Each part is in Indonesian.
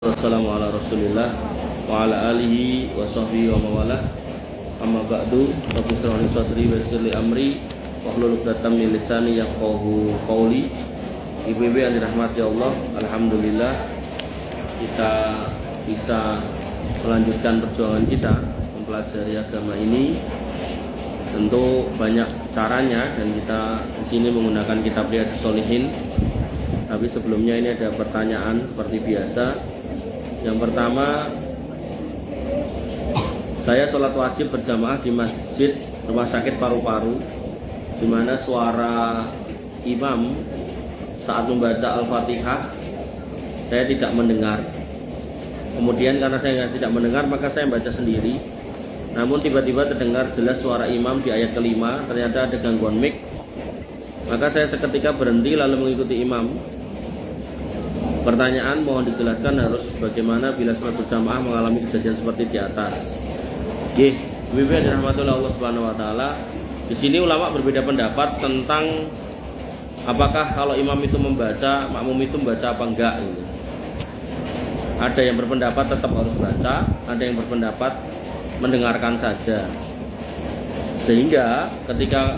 Wassalamu ala rasulillah wa ala alihi wa sahbihi wa mawalah. Amma ba'du, rabbi shrah li sadri wa yassir li amri wahlul 'uqdatam min lisani yafqahu qawli. Ibu-ibu yang dirahmati Allah, alhamdulillah kita bisa melanjutkan perjuangan kita mempelajari agama ini. Tentu banyak caranya dan kita di sini menggunakan kitab Riyadhus Shalihin. Tapi sebelumnya ini ada pertanyaan seperti biasa. Yang pertama, saya sholat wajib berjamaah di masjid rumah sakit paru-paru, di mana suara imam saat membaca Al-Fatihah saya tidak mendengar. Kemudian karena saya tidak mendengar, maka saya membaca sendiri. Namun tiba-tiba terdengar jelas suara imam di ayat kelima, ternyata ada gangguan mic. Maka saya seketika berhenti lalu mengikuti imam. Pertanyaan, mohon dijelaskan harus bagaimana bila sholat berjamaah mengalami kejadian seperti di atas. Ibu yang dirahmati oleh Allah Subhanahu wa taala, di sini ulama berbeda pendapat tentang apakah kalau imam itu membaca, makmum itu membaca apa enggak gitu. Ada yang berpendapat tetap harus baca, ada yang berpendapat mendengarkan saja. Sehingga ketika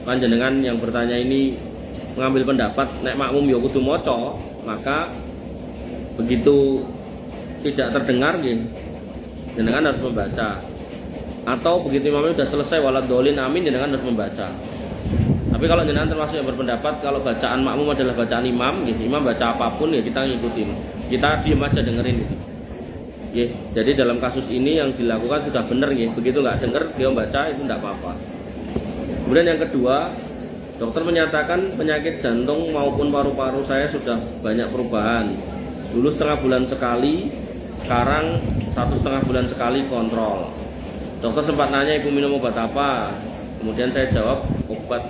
panjenengan yang bertanya ini mengambil pendapat nek makmum ya kudu maca, maka begitu tidak terdengar nggih jenengan harus membaca. Atau begitu imamnya sudah selesai waladhdallin amin, jenengan harus membaca. Tapi kalau jenengan termasuk yang berpendapat kalau bacaan makmum adalah bacaan imam, nggih, imam baca apapun ya kita ngikutin. Kita diam aja dengerin gitu. Nggih, jadi dalam kasus ini yang dilakukan sudah benar nggih. Begitu nggak denger dia membaca itu enggak apa-apa. Kemudian yang kedua, dokter menyatakan penyakit jantung maupun paru-paru saya sudah banyak perubahan. Dulu setengah bulan sekali, sekarang 1,5 bulan sekali kontrol. Dokter sempat nanya ibu minum obat apa. Kemudian saya jawab obat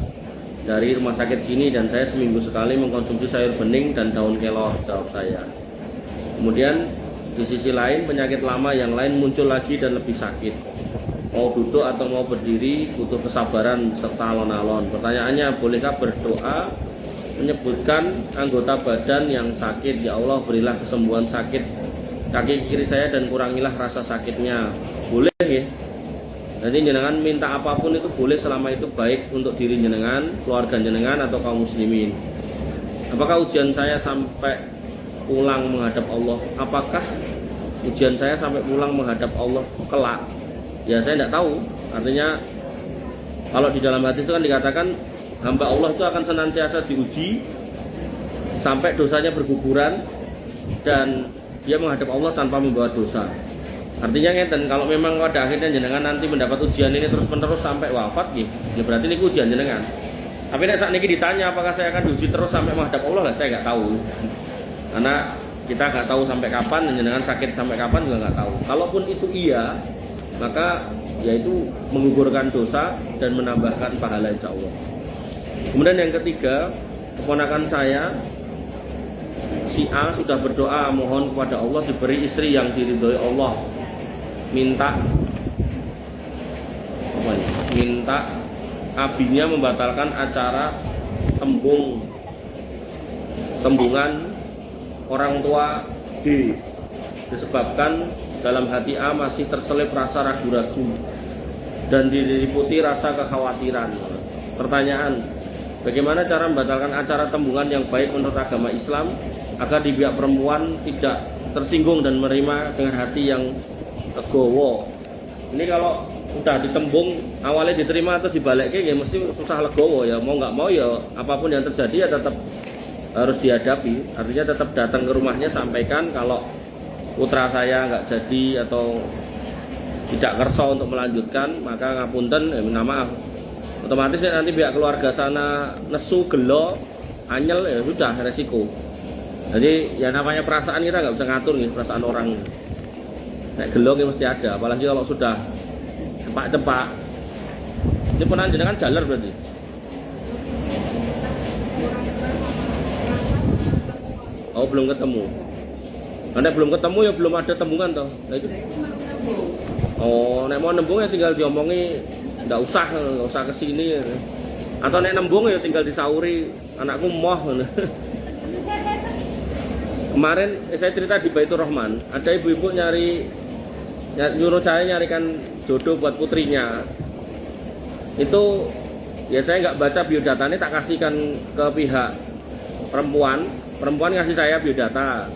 dari rumah sakit sini dan saya seminggu sekali mengkonsumsi sayur bening dan daun kelor, jawab saya. Kemudian di sisi lain penyakit lama yang lain muncul lagi dan lebih sakit. Mau duduk atau mau berdiri butuh kesabaran serta alon-alon. Pertanyaannya, bolehkah berdoa menyebutkan anggota badan yang sakit? Ya Allah, berilah kesembuhan sakit kaki kiri saya dan kurangilah rasa sakitnya. Boleh ya? Jadi jenengan minta apapun itu boleh selama itu baik untuk diri jenengan, keluarga jenengan atau kaum muslimin. Apakah ujian saya sampai pulang menghadap Allah? Apakah ujian saya sampai pulang menghadap Allah kelak? Ya saya tidak tahu. Artinya kalau di dalam hadis itu kan dikatakan hamba Allah itu akan senantiasa diuji sampai dosanya berguguran dan dia menghadap Allah tanpa membawa dosa. Artinya ngeten, kalau memang pada akhirnya jenengan nanti mendapat ujian ini terus-menerus sampai wafat ya berarti ini ujian jenengan. Tapi nek saat ini ditanya apakah saya akan diuji terus sampai menghadap Allah, saya nggak tahu. Karena kita nggak tahu sampai kapan dan jenengan sakit sampai kapan juga nggak tahu. Kalaupun itu iya, maka yaitu menggugurkan dosa dan menambahkan pahala insya Allah. Kemudian yang ketiga, keponakan saya si A sudah berdoa mohon kepada Allah diberi istri yang diridhoi Allah. Minta abinya membatalkan acara tembungan orang tua D disebabkan dalam hati A masih terselip rasa ragu-ragu dan diliputi rasa kekhawatiran. Pertanyaan, bagaimana cara membatalkan acara tembungan yang baik menurut agama Islam agar di pihak perempuan tidak tersinggung dan menerima dengan hati yang legowo? Ini kalau udah ditembung awalnya diterima atau dibalikin ya mesti susah legowo ya, mau nggak mau ya apapun yang terjadi ya tetap harus dihadapi. Artinya tetap datang ke rumahnya, sampaikan kalau putra saya nggak jadi atau tidak kerso untuk melanjutkan, maka ngapunten, minta maaf. Otomatis ya nanti pihak keluarga sana nesu, gelo, anyel ya sudah resiko. Jadi ya namanya perasaan kita nggak bisa ngatur nih perasaan orang. Nek gelo mesti ada, apalagi kalau sudah cepak-cepak. Ini penanjena kan jalan berarti. Oh belum ketemu. Anda belum ketemu ya belum ada tembungan toh. Nah, itu. Oh, nek mau nembung ya tinggal diomongi, nggak usah kesini. Ya. Atau nek nembung ya tinggal disauri, anakku moh. Kemarin saya cerita di Baitur Rahman, ada ibu-ibu nyuruh saya nyarikan jodoh buat putrinya. Itu ya saya nggak baca biodatanya, tak kasihkan ke pihak perempuan ngasih saya biodata.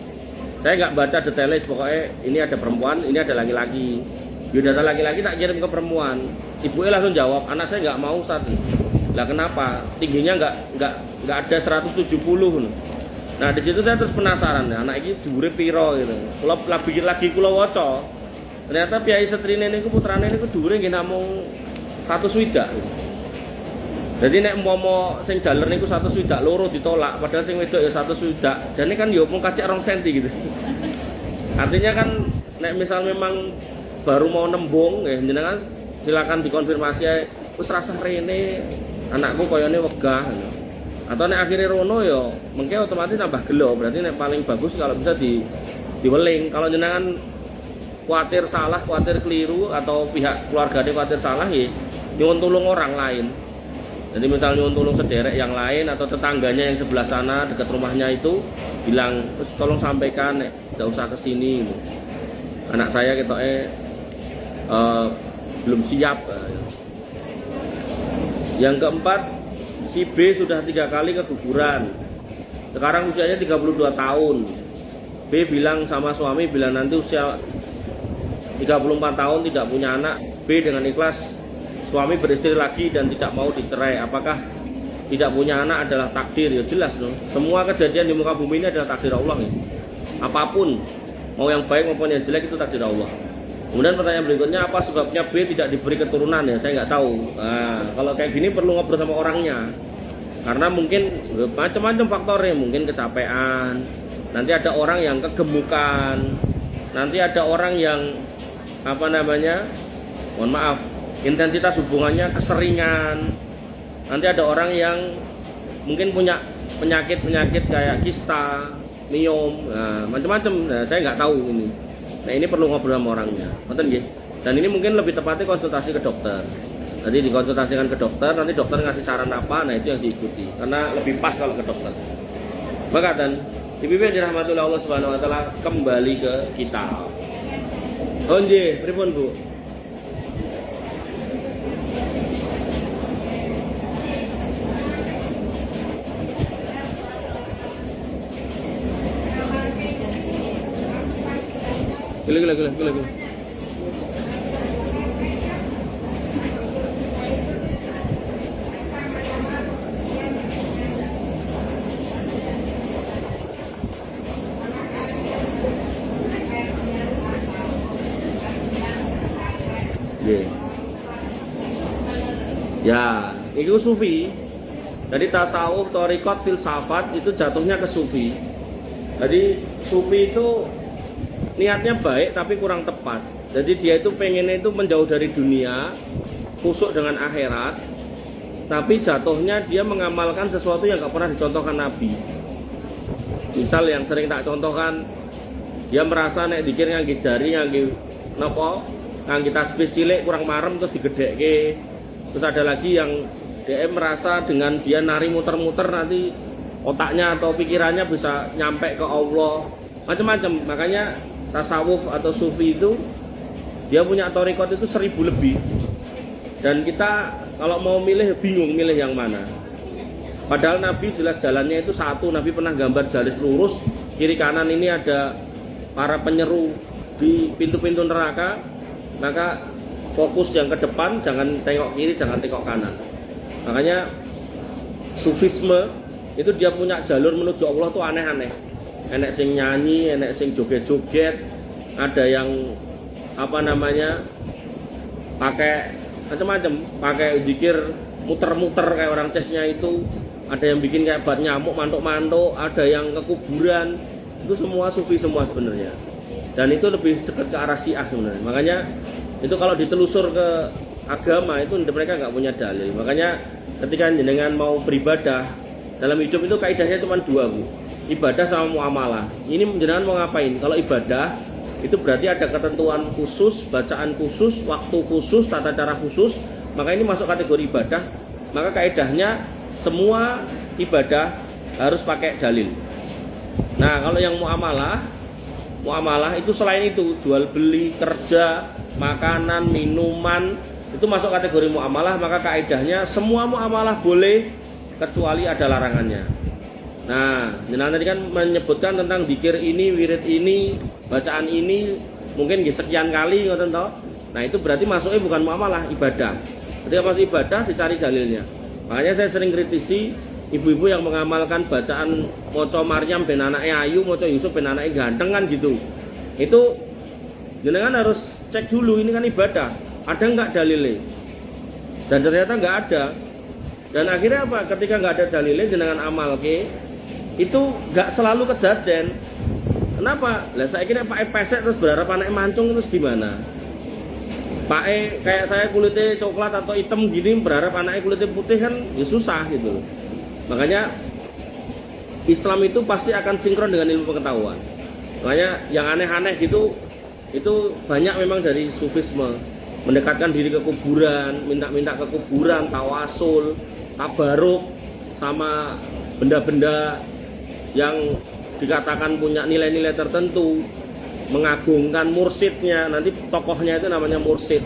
Saya nggak baca detailnya, pokoknya ini ada perempuan, ini ada laki-laki. Biodata laki-laki tak kirim ke perempuan. Ibunya langsung jawab, anak saya nggak mau Ustaz. Lah kenapa? Tingginya nggak ada 170. Nah di situ saya terus penasaran, anak ini dhuwure piro gitu. Kalau lagi kula waca, ternyata piyai setrine niku putrane niku dhuwure nggih namung 100 swidak. Jadi nek umpama sing jaler niku 100 swidak loro ditolak, padahal sing wedok ya 100 swidak. Jane kan ya mung kacek 2 cm gitu. Artinya kan nek misal memang baru mau nembung nggih jenengan silakan dikonfirmasi wis rasah rene anakku koyone wegah. Atau nek akhirnya rono ya mungkin otomatis nambah gelo, berarti nek paling bagus kalau bisa diweling. Kalau jenengan khawatir salah, khawatir keliru, atau pihak keluarganya khawatir salah ya nyuwun tulung orang lain. Jadi misalnya nyuwun tulung sederek yang lain atau tetangganya yang sebelah sana dekat rumahnya itu bilang, terus tolong sampaikan nek tidak usah kesini gitu. Anak saya belum siap. Yang keempat, si B sudah 3 kali keguguran. Sekarang usianya 32 tahun. B bilang sama suami, bila nanti usia 34 tahun tidak punya anak, B dengan ikhlas suami beristri lagi dan tidak mau dicerai. Apakah tidak punya anak adalah takdir? Ya jelas loh. Semua kejadian di muka bumi ini adalah takdir Allah ya. Apapun, mau yang baik maupun yang jelek itu takdir Allah. Kemudian pertanyaan berikutnya, apa sebabnya B tidak diberi keturunan ya? Saya nggak tahu. Nah, kalau kayak gini perlu ngobrol sama orangnya. Karena mungkin macam-macam faktornya, mungkin kecapean. Nanti ada orang yang kegemukan. Nanti ada orang yang mohon maaf, intensitas hubungannya keseringan. Nanti ada orang yang mungkin punya penyakit kayak kista, miom, macam-macam. Nah, saya nggak tahu ini. Nah ini perlu ngobrol sama orangnya, ngerti nggih? Dan ini mungkin lebih tepatnya konsultasi ke dokter. Jadi dikonsultasikan ke dokter, nanti dokter ngasih saran apa, nah itu yang diikuti. Karena lebih pas kalau ke dokter. Maka dan ibu-ibu yang dirahmati Allah Subhanahu Wa Taala, kembali ke kita. Oh nggih, pripun Bu? Gila. Ya, itu sufi. Jadi tasawuf, thariqat, filsafat itu jatuhnya ke sufi. Jadi sufi itu niatnya baik tapi kurang tepat. Jadi dia itu pengennya itu menjauh dari dunia, khusuk dengan akhirat, tapi jatuhnya dia mengamalkan sesuatu yang gak pernah dicontohkan Nabi. Misal yang sering tak contohkan, dia merasa nek dikir ngangge jari, ngangge tasbih cilik kurang marem terus digedhekke. Terus ada lagi yang dia merasa dengan dia nari muter-muter nanti otaknya atau pikirannya bisa nyampe ke Allah. Macam-macam. Makanya tasawuf atau sufi itu dia punya thariqat itu 1000 lebih. Dan kita kalau mau milih bingung milih yang mana. Padahal Nabi jelas jalannya itu satu. Nabi pernah gambar garis lurus, kiri kanan ini ada para penyeru di pintu-pintu neraka. Maka fokus yang ke depan, jangan tengok kiri, jangan tengok kanan. Makanya sufisme itu dia punya jalur menuju Allah tuh aneh-aneh. Enek sing nyanyi, enek sing joget-joget, ada yang pakai macam-macam, pakai zikir muter-muter kayak orang cesnya itu, ada yang bikin kayak bat nyamuk mantuk-mantuk, ada yang ke kuburan. Itu semua sufi semua sebenarnya. Dan itu lebih dekat ke arah Syiah sebenarnya. Makanya itu kalau ditelusur ke agama itu mereka nggak punya dalil. Makanya ketika jenengan mau beribadah dalam hidup itu kaidahnya cuma 2 Bu. Ibadah sama muamalah. Ini jenengan mau ngapain? Kalau ibadah itu berarti ada ketentuan khusus, bacaan khusus, waktu khusus, tata cara khusus. Maka ini masuk kategori ibadah. Maka kaidahnya semua ibadah harus pakai dalil. Nah, kalau yang muamalah itu selain itu jual beli, kerja, makanan, minuman itu masuk kategori muamalah, maka kaidahnya semua muamalah boleh kecuali ada larangannya. Nah, jenengan tadi kan menyebutkan tentang zikir ini, wirid ini, bacaan ini mungkin sekian kali ngoten toh. Nah, itu berarti masuknya bukan muamalah, ibadah. Ketika masuk ibadah dicari dalilnya. Makanya saya sering kritisi ibu-ibu yang mengamalkan bacaan moco Maryam ben anaknya ayu, moco Yusuf ben anaknya ganteng kan gitu. Itu jenengan harus cek dulu, ini kan ibadah, ada nggak dalilnya? Dan ternyata nggak ada. Dan akhirnya apa? Ketika nggak ada dalilnya jenengan amal itu nggak selalu kedaden. Kenapa? Lah saya kira Pak pesek terus berharap anaknya mancung terus gimana? Pak kayak saya kulitnya coklat atau hitam gini berharap anaknya kulitnya putih kan ya susah gitu loh. Makanya Islam itu pasti akan sinkron dengan ilmu pengetahuan. Makanya yang aneh-aneh gitu itu banyak memang dari sufisme, mendekatkan diri ke kuburan, minta-minta ke kuburan, tawasul, tabaruk sama benda-benda yang dikatakan punya nilai-nilai tertentu, mengagungkan mursidnya, nanti tokohnya itu namanya mursid,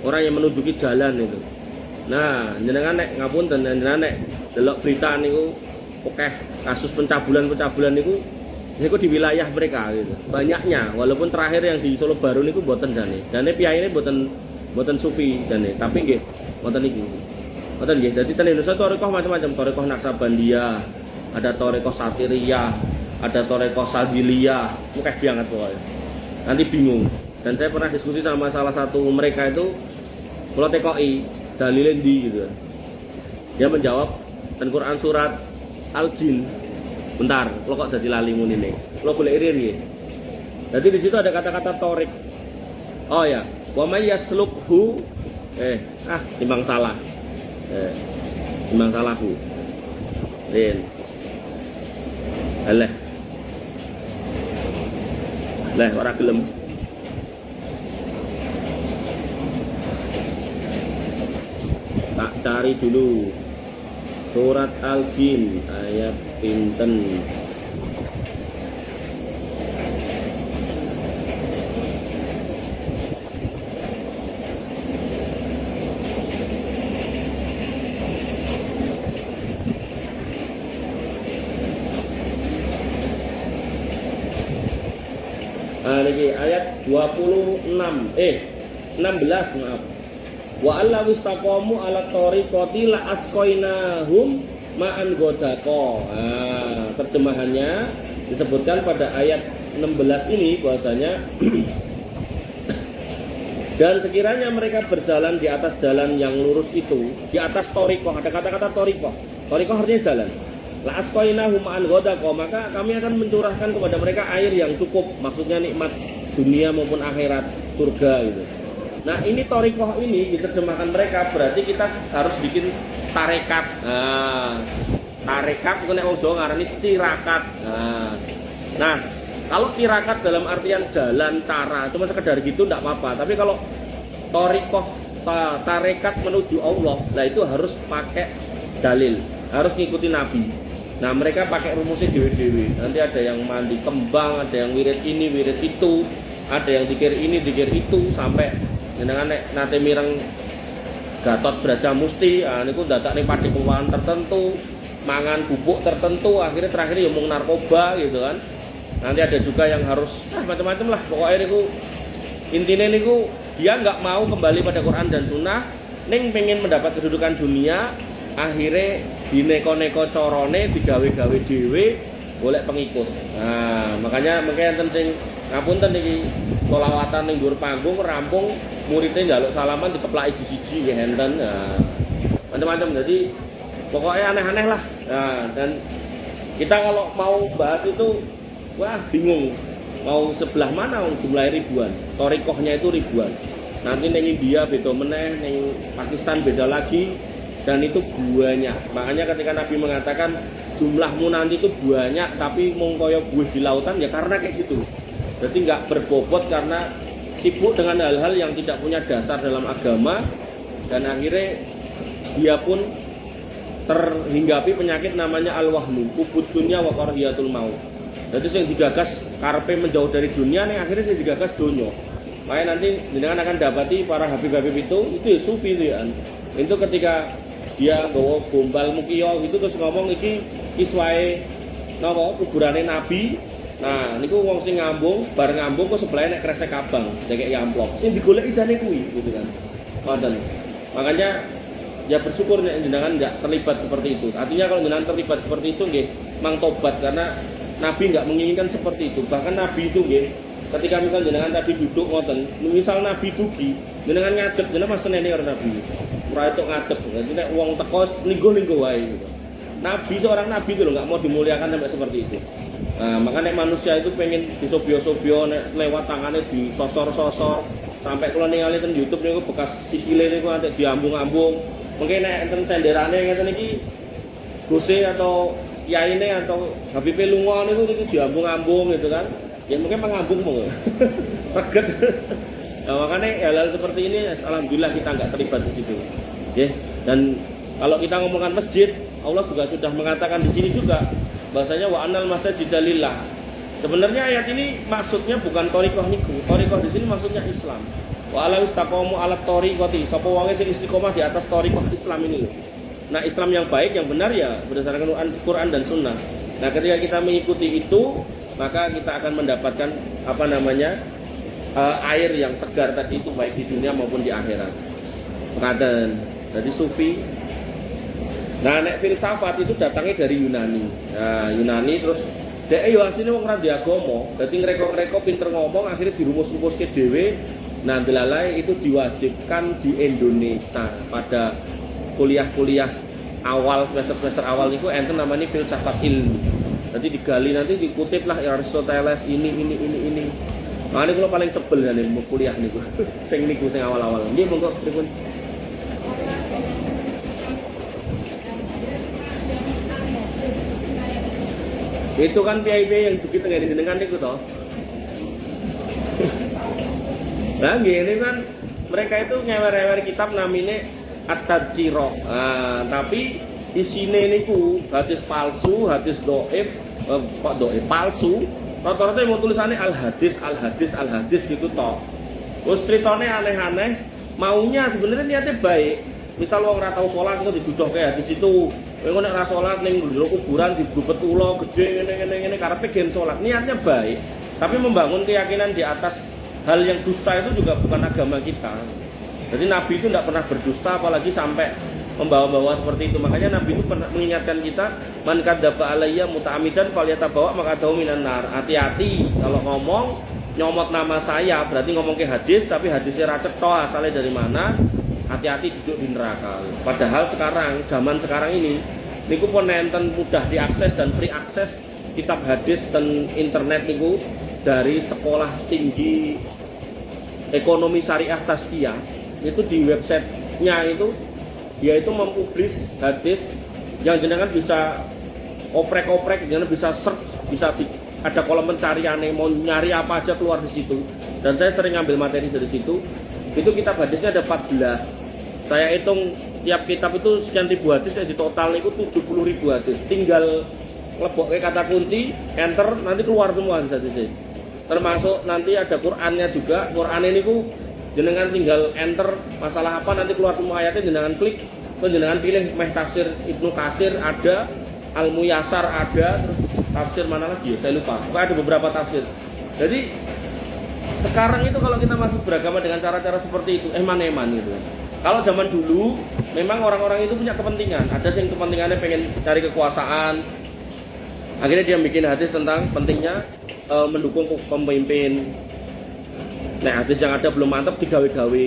orang yang menunjuki jalan itu. Nah, jenengan nek ngapunten, jenengan nek delok berita niku oke kasus pencabulan niku di wilayah mereka gitu. Banyaknya, walaupun terakhir yang di Solo Baru niku mboten jane. Jane piyai ini mboten sufi jane, tapi nggih wonten iki. Wonten nggih. Dadi ten Indonesia thariqah macam-macam, thariqah Naksabandiyah, ada thariqah Satiriyah, ada thariqah Sadiliyah, mukeh banget pokoknya. Nanti bingung. Dan saya pernah diskusi sama salah satu mereka itu, kalau TKI dalilin di gitu. Dia menjawab dan Quran surat Al-Jin. Bentar, lo kok jadi lali muni nih. Lo boleh irir ya. Jadi di situ ada kata-kata torik. Oh ya, wa may yaslukhu timbang salah. Timbang salahku. Lin. Alah. Lah ora gelem. Tak cari dulu. Surat Al-Jin ayat pinten. Niki ayat 26 16 maaf. Wa alla wistaqamu ala tariqati la asqainahum ma'an godako. Terjemahannya disebutkan pada ayat 16 ini bahwasanya dan sekiranya mereka berjalan di atas jalan yang lurus itu, di atas tariqah, ada kata-kata tariqah. Tariqah artinya jalan. La asqainahum ma'an godako, maka kami akan mencurahkan kepada mereka air yang cukup, maksudnya nikmat dunia maupun akhirat, surga gitu. Nah, ini thariqah ini diterjemahkan mereka berarti kita harus bikin tarekat. Tarekat itu nek wong Jawa ngarani tirakat. Nah, kalau tirakat dalam artian jalan, cara, cuma sekedar gitu enggak apa-apa. Tapi kalau thariqah, tarekat menuju Allah, nah itu harus pakai dalil, harus ngikuti Nabi. Nah, mereka pakai rumusnya dewe-dewe. Nanti ada yang mandi kembang, ada yang wirid ini, wirid itu, ada yang dikir ini, dikir itu, sampai jenengan nek nate mireng Gatot Brajamusti, niku dadak ning padepokan tertentu, mangan bubuk tertentu, akhirnya terakhir ya mung narkoba gitu kan. Nanti ada juga yang harus macam-macam lah. Pokoknya niku intinya niku dia nggak mau kembali pada Quran dan Sunnah, ning pengen mendapat kedudukan dunia, akhirnya dineko-neko corone, digawe-gawe dhewe, golek pengikut. Nah, makanya enten sing ngapunten iki selawatan ning dhuwur panggung rampung muridnya njaluk salaman dikeplaki siji-siji ya enten. Nah, macam-macam. Jadi pokoknya aneh-aneh lah. Nah, dan kita kalau mau bahas itu wah bingung. Mau sebelah mana jumlahnya ribuan. Thariqahnya itu ribuan. Nanti ning India beda meneh, ning Pakistan beda lagi, dan itu banyak. Makanya ketika Nabi mengatakan jumlahmu nanti itu banyak tapi mung kaya buih di lautan, ya karena kayak gitu. Berarti nggak berbobot karena sibuk dengan hal-hal yang tidak punya dasar dalam agama, dan akhirnya dia pun terhinggapi penyakit namanya al-wahmu, ubud dunya wa karahiyatul maut. Jadi yang digagas karepe menjauh dari dunia nih akhirnya yang digagas dunia. Makanya nanti jenengan akan dapati para habib-habib itu ya sufi itu ya. Itu ketika dia bawa gombal mukio gitu terus ngomong iki iswae napa kuburane nabi. Nah, niku wong sing ngambung, bar ngambung kok sebelahnya nek kresek abang, kayak amplop. Sing digoleki jane kuwi gitu kan. Ngoten. Makanya ya bersyukur nek jenengan enggak terlibat seperti itu. Artinya kalau jenengan terlibat seperti itu nggih mang tobat karena Nabi enggak menginginkan seperti itu. Bahkan Nabi itu nggih ketika misal jenengan tadi duduk ngoten, misal Nabi dugi, jenengan ngadeg, jenengan mas senene karo Nabi. Ora itu ngadeg. Jadi nek wong teko linggo-linggo wae gitu. Nabi seorang nabi itu loh nggak mau dimuliakan sampai seperti itu. Nah, makanya manusia itu pengen disobio-sobio lewat tangannya disosor-sosor sampai kalau ningali ten YouTube niku bekas sikile niku nanti diambung-ambung. Mungkin nek enten senderane ngeten iki gose atau yaine atau Habib lunga niku diambung-ambung gitu kan. Ya mungkin mengambung monggo. Reget. Nah, makanya hal-hal seperti ini alhamdulillah kita nggak terlibat di situ. Oke. Dan kalau kita ngomongkan masjid, Allah juga sudah mengatakan di sini juga bahasanya wa annal masajida lillah. Sebenarnya ayat ini maksudnya bukan thariqah niku. Thariqah di sini maksudnya Islam. Wa ala istaqamu ala thariqati. Sapa wonge sing istiqomah di atas thariqah Islam ini loh. Nah, Islam yang baik, yang benar ya berdasarkan Quran dan Sunnah. Nah, ketika kita mengikuti itu, maka kita akan mendapatkan air yang segar tadi itu baik di dunia maupun di akhirat. Ngaten. Jadi sufi. Nah, nek filsafat itu datangnya dari Yunani. Nah, Yunani terus dhek yo asline wong ra ndek agama. Dadi ngreko-ngreko pinter ngomong akhirnya dirumus-rumuske dhewe. Nah, delalai itu diwajibkan di Indonesia pada kuliah-kuliah awal semester awal itu enten namanya filsafat ilmu. Jadi digali nanti dikutip lah Aristoteles ini. Nah, ini kalau paling sebel ya nih kuliah niku. Sing awal-awal. Nggih monggo pripun. Itu kan PIP yang juga tengah didengar niku toh. Nah, gini kan mereka itu ngewer-ewer kitab namanya At-Tadhkirah. Nah, tapi di sini niku hadis palsu, hadis dhaif, palsu. Rata-rata mau tulisannya al-hadis gitu toh. Terus ceritanya aneh-aneh, maunya sebenarnya niatnya baik. Misal wong ora tau salat itu diduduhke hadis itu. Kowe nek ora salat ning njero kuburan dibubet ula gede ngene karepe gen salat. Niatnya baik, tapi membangun keyakinan di atas hal yang dusta itu juga bukan agama kita. Jadi Nabi itu tidak pernah berdusta apalagi sampai membawa-bawa seperti itu. Makanya Nabi itu pernah mengingatkan kita, man kadzdzaba alayya muta'ammidan falyatabawa maq'adahu minan nar. Hati-hati kalau ngomong nyomot nama saya berarti ngomong ke hadis tapi hadisnya ra cetha asalnya dari mana. Hati-hati duduk di neraka. Padahal zaman sekarang ini niku pun enten mudah diakses dan free akses kitab hadis dan internet niku dari sekolah tinggi ekonomi syariah Tazkiyah itu di websitenya itu dia itu mempublish hadis yang jenengan bisa oprek-oprek, jenengan bisa search, ada kolom pencarian mau nyari apa aja keluar di situ. Dan saya sering ngambil materi dari situ. Itu kitab hadisnya ada 14. Saya hitung tiap kitab itu sekian ribu hadis, di total itu 70.000 hadis. Tinggal ngelebok kata kunci, enter, nanti keluar semua hadisnya. Termasuk nanti ada Qur'annya juga. Qur'an ini ku jenengan tinggal enter masalah apa nanti keluar semua ayatnya, jenengan klik, terus jenengan pilih tafsir Ibnu Katsir ada, Al-Muyassar ada, terus tafsir mana lagi ya? Saya lupa. Pokoknya ada beberapa tafsir. Jadi sekarang itu kalau kita masuk beragama dengan cara-cara seperti itu, eman-eman gitu. Kalau zaman dulu memang orang-orang itu punya kepentingan. Ada yang kepentingannya pengen cari kekuasaan. Akhirnya dia bikin hadis tentang pentingnya mendukung pemimpin. Nah, hadis yang ada belum mantap digawe-gawe.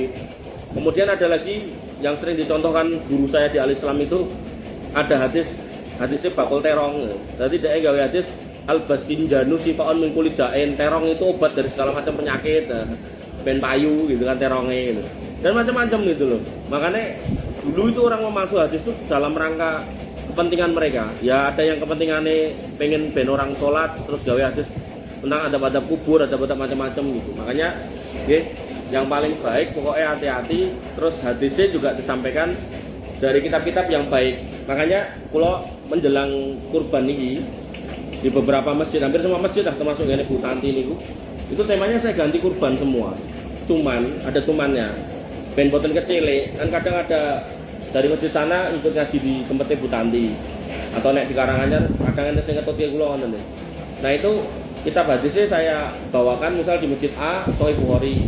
Kemudian ada lagi yang sering dicontohkan guru saya di Al-Islam itu ada hadisnya bakul terong. Jadi dia gawe hadis al-bastinjanu sifaun min kulli da'in. Terong itu obat dari segala macam penyakit. Ben payu gitu kan terongnya gitu. Dan macam-macam gitu loh. Makanya dulu itu orang memasuk hadis itu dalam rangka kepentingan mereka. Ya ada yang kepentingannya pengen ben orang sholat terus gawe hadis tentang adab-adab kubur, adab-adab macam-macam gitu. Makanya yang paling baik pokoknya hati-hati. Terus hadisnya juga disampaikan dari kitab-kitab yang baik. Makanya kalau menjelang kurban ini di beberapa masjid, hampir semua masjid lah termasuk ini Bu Tanti niku. Itu temanya saya ganti kurban semua. Cuman ada cumannya. Ben boten kecil, kan kadang ada dari masjid sana ikut ngaji di tempatnya Bu Tanti. Atau nek di Karanganyar kadang ada sing ketut kula ngoten. Nah, itu kitab hadisnya saya bawakan misal di masjid A Sahih Bukhari,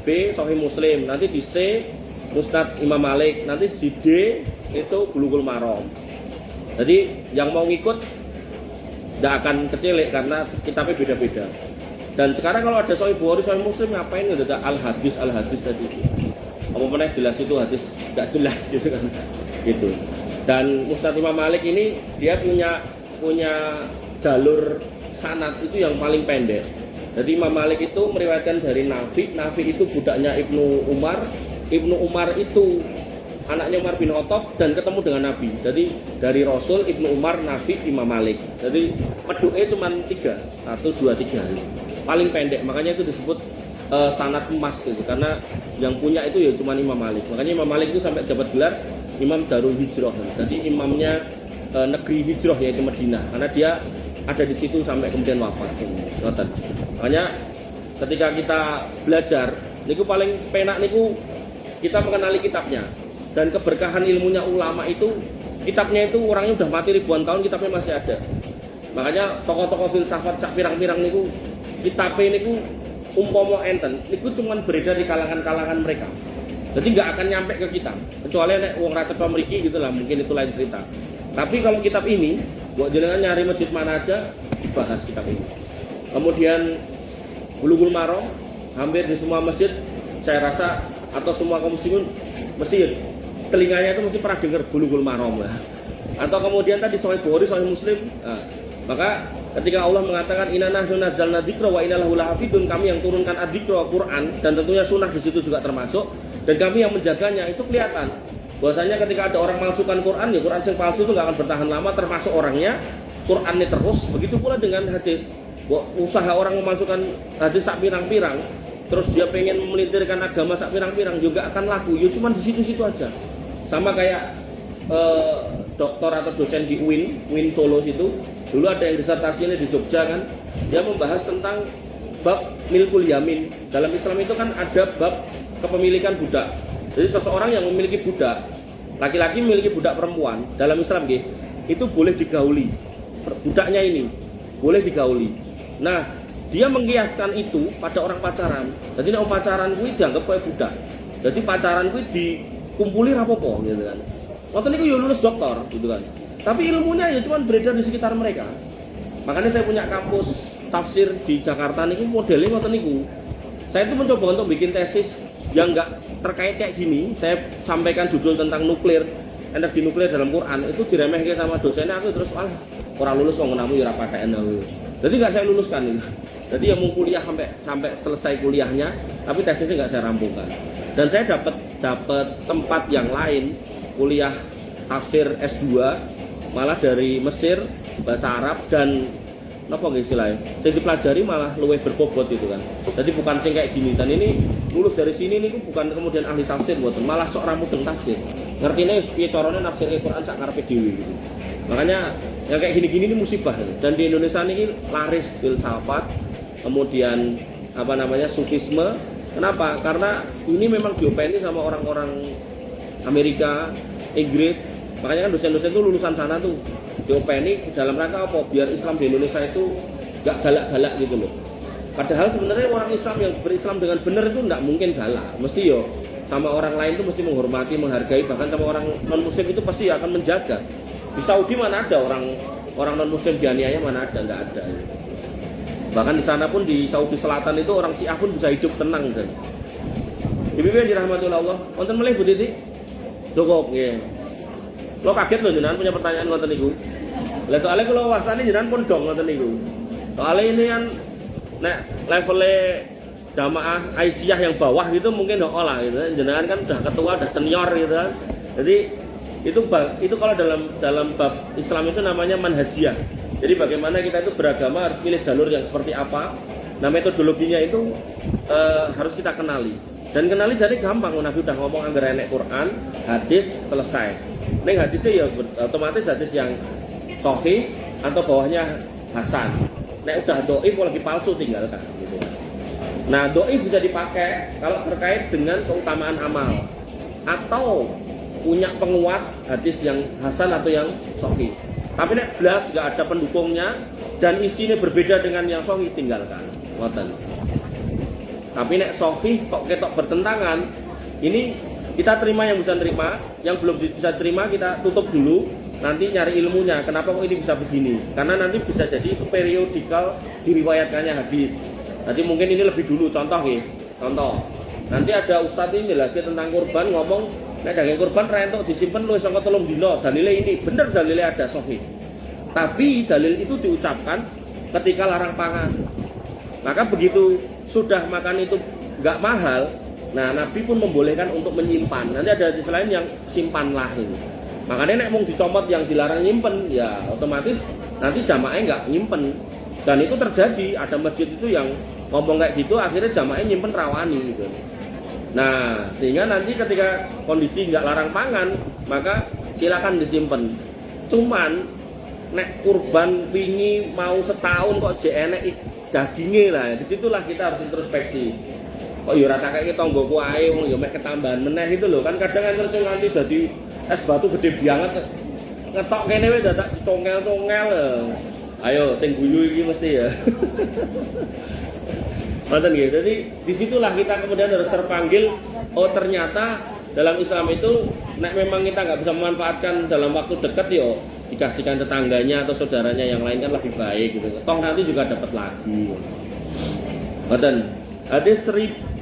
B Sahih Muslim, nanti di C Musnad Imam Malik, nanti di D itu Bulughul Maram. Jadi yang mau ngikut tidak akan kecil karena kitabnya beda-beda. Dan sekarang kalau ada Sahih Bukhari, Sahih Muslim ngapain udah al-hadis tadi. Apa pernah jelas itu hadis nggak jelas gitu kan. Gitu. Dan Musnad Imam Malik ini dia punya jalur sanad itu yang paling pendek. Jadi Imam Malik itu meriwayatkan dari Nafi itu budaknya Ibnu Umar itu anaknya Umar bin Khattab dan ketemu dengan Nabi. Jadi dari Rasul, Ibnu Umar, Nafi, Imam Malik. Jadi peduke cuma 3, 1, 2, 3. Paling pendek, makanya itu disebut sanad emas gitu. Karena yang punya itu ya cuma Imam Malik. Makanya Imam Malik itu sampai dapat gelar Imam Darul Hijrah. Jadi imamnya negeri hijrah yaitu Madinah. Karena dia ada di situ sampai kemudian wafat. Makanya ketika kita belajar, niku paling penak niku kita mengenali kitabnya. Dan keberkahan ilmunya ulama itu, kitabnya itu orangnya udah mati ribuan tahun, kitabnya masih ada. Makanya tokoh-tokoh filsafat sak pirang-pirang niku kitabnya niku umpama enten, niku cuman beredar di kalangan-kalangan mereka. Jadi nggak akan nyampe ke kita, kecuali nek wong ra cetha mriki gitu lah, mungkin itu lain cerita. Tapi kalau kitab ini, buat jenengan nyari masjid mana aja dibahas kitab ini. Kemudian Bulughul Maram, hampir di semua masjid saya rasa atau semua kaum muslimin mesti telinganya itu mesti pernah dengar Bulughul Maram lah. Atau kemudian tadi Sahih Bukhari, Sahih Muslim. Nah, maka ketika Allah mengatakan inna nahnu nazzalna dzikra wa inna lahu lahafidun, kami yang turunkan adzikra Quran dan tentunya sunnah di situ juga termasuk, dan kami yang menjaganya, itu kelihatan bahwasanya ketika ada orang malsukan Quran, ya Quran yang palsu itu nggak akan bertahan lama, termasuk orangnya, Qurannya terus. Begitu pula dengan hadis. Usaha orang memalsukan hadis sak pirang-pirang, terus dia pengen melintirkan agama sak pirang-pirang juga akan laku. Ya cuma di situ-situ aja. Sama kayak doktor atau dosen di UIN Solo itu, dulu ada yang disertasinya di Jogja kan, dia membahas tentang bab milkul yamin. Dalam Islam itu kan ada bab kepemilikan budak. Jadi seseorang yang memiliki budak, laki-laki memiliki budak perempuan, dalam Islam itu boleh digauli. Budaknya ini boleh digauli. Nah, dia mengkiaskan itu pada orang pacaran. Jadi orang pacaran gue dianggap kayak budak. Jadi pacaran gue dikumpuli rapopo gitu kan. Waktu itu ya lulus doktor gitu kan. Tapi ilmunya ya cuma beredar di sekitar mereka. Makanya saya punya kampus tafsir di Jakarta niku modelnya waktu niku. Saya itu mencoba untuk bikin tesis yang enggak terkait kayak gini. Saya sampaikan judul tentang nuklir, energi nuklir dalam Quran, itu diremehkan sama dosennya, aku terus orang lulus kok ngenamu ya ora pakai NU. Jadi nggak saya luluskan ini. Jadi yang mau kuliah sampai selesai kuliahnya, tapi tesisnya nggak saya rampungkan. Dan saya dapat tempat yang lain, kuliah tafsir S2 malah dari Mesir, bahasa Arab dan apa nggak istilahnya? Saya dipelajari malah luwih berbobot gitu kan. Jadi bukan sing kayak gini. Dan ini lulus dari sini ini bukan kemudian ahli tafsir buat, malah sok ramudeng tafsir. Ngertine piye carane nafsir Al-Qur'an sak karepe dhewe gitu. Makanya yang kayak gini-gini ini musibah. Dan di Indonesia ini laris filsafat, kemudian sufisme. Kenapa? Karena ini memang diopeni sama orang-orang Amerika, Inggris. Makanya kan dosen-dosen itu lulusan sana tuh diopeni dalam rangka apa? Biar Islam di Indonesia itu gak galak-galak gitu loh. Padahal sebenarnya orang Islam yang berislam dengan benar itu tidak mungkin galak. Mesti yo sama orang lain itu mesti menghormati, menghargai. Bahkan sama orang non-muslim itu pasti akan menjaga. Di Saudi mana ada orang non-muslim dianiaya, mana ada, nggak ada. Bahkan di sana pun di Saudi Selatan itu orang Syiah pun bisa hidup tenang kan. Ibu-ibu yang dirahmati Allah, wonten melih Bu Titi? Cukup nggih. Lo kaget loh jenengan punya pertanyaan ngoten niku. Lah soalnya kalau wasane jenengan pun dong ngoten niku. Soalnya ini kan nek levelnya jamaah Aisyah yang bawah gitu mungkin ndak olah gitu. Jenengan kan udah ketua, udah senior gitu kan. Jadi itu kalau dalam bab Islam itu namanya manhajiyah. Jadi bagaimana kita itu beragama harus pilih jalur yang seperti apa. Nah metodologinya itu harus kita kenali. Dan kenali jadi gampang. Nabi udah ngomong anggar enek Quran, hadis selesai. Neng hadisnya ya otomatis hadis yang sahih atau bawahnya hasan. Nek udah dhaif lagi palsu tinggalkan gitu. Nah, dhaif bisa dipakai kalau terkait dengan keutamaan amal atau punya penguat hadis yang hasan atau yang sahih. Tapi nek blas nggak ada pendukungnya dan isinya berbeda dengan yang sahih, tinggalkan. Ngoten. Tapi nek sahih kok ketok bertentangan, ini kita terima yang bisa terima, yang belum bisa terima kita tutup dulu. Nanti nyari ilmunya, kenapa kok ini bisa begini? Karena nanti bisa jadi itu periodikal diriwayatkannya hadis. Nanti mungkin ini lebih dulu, contoh ya, contoh. Nanti ada ustadz ini jelaskan tentang kurban, ngomong nek daging kurban rentok disimpan lu sangka 3 dina. Dalilnya ini bener, dalilnya ada sahih. Tapi dalil itu diucapkan ketika larang pangan. Maka begitu sudah makan itu nggak mahal, nah Nabi pun membolehkan untuk menyimpan. Nanti ada hadis lain yang simpanlah ini. Makanya nek mau dicomot yang dilarang nyimpen, ya otomatis nanti jamaahnya nggak nyimpen. Dan itu terjadi, ada masjid itu yang ngomong kayak gitu, akhirnya jamaahnya nyimpen rawani gitu. Nah, sehingga nanti ketika kondisi nggak larang pangan, maka silakan disimpan. Cuman nek kurban wingi mau setahun kok jek enek dagingnya lah, disitulah kita harus introspeksi. Kok ya rata kayak tonggoku ae wong ya mek ketambahan meneh itu loh, kan kadang kan terus nganti dadi es batu gede banget ngetok kene wis dadak congel-congel. Ayo sing guyu iki mesti ya. Ngoten nggih. Jadi disitulah kita kemudian harus terpanggil, oh ternyata dalam Islam itu nek memang kita nggak bisa memanfaatkan dalam waktu dekat yo dikasihkan tetangganya atau saudaranya yang lain kan lebih baik gitu. Toh nanti juga dapat lagi. Ngoten. Hadis 1835.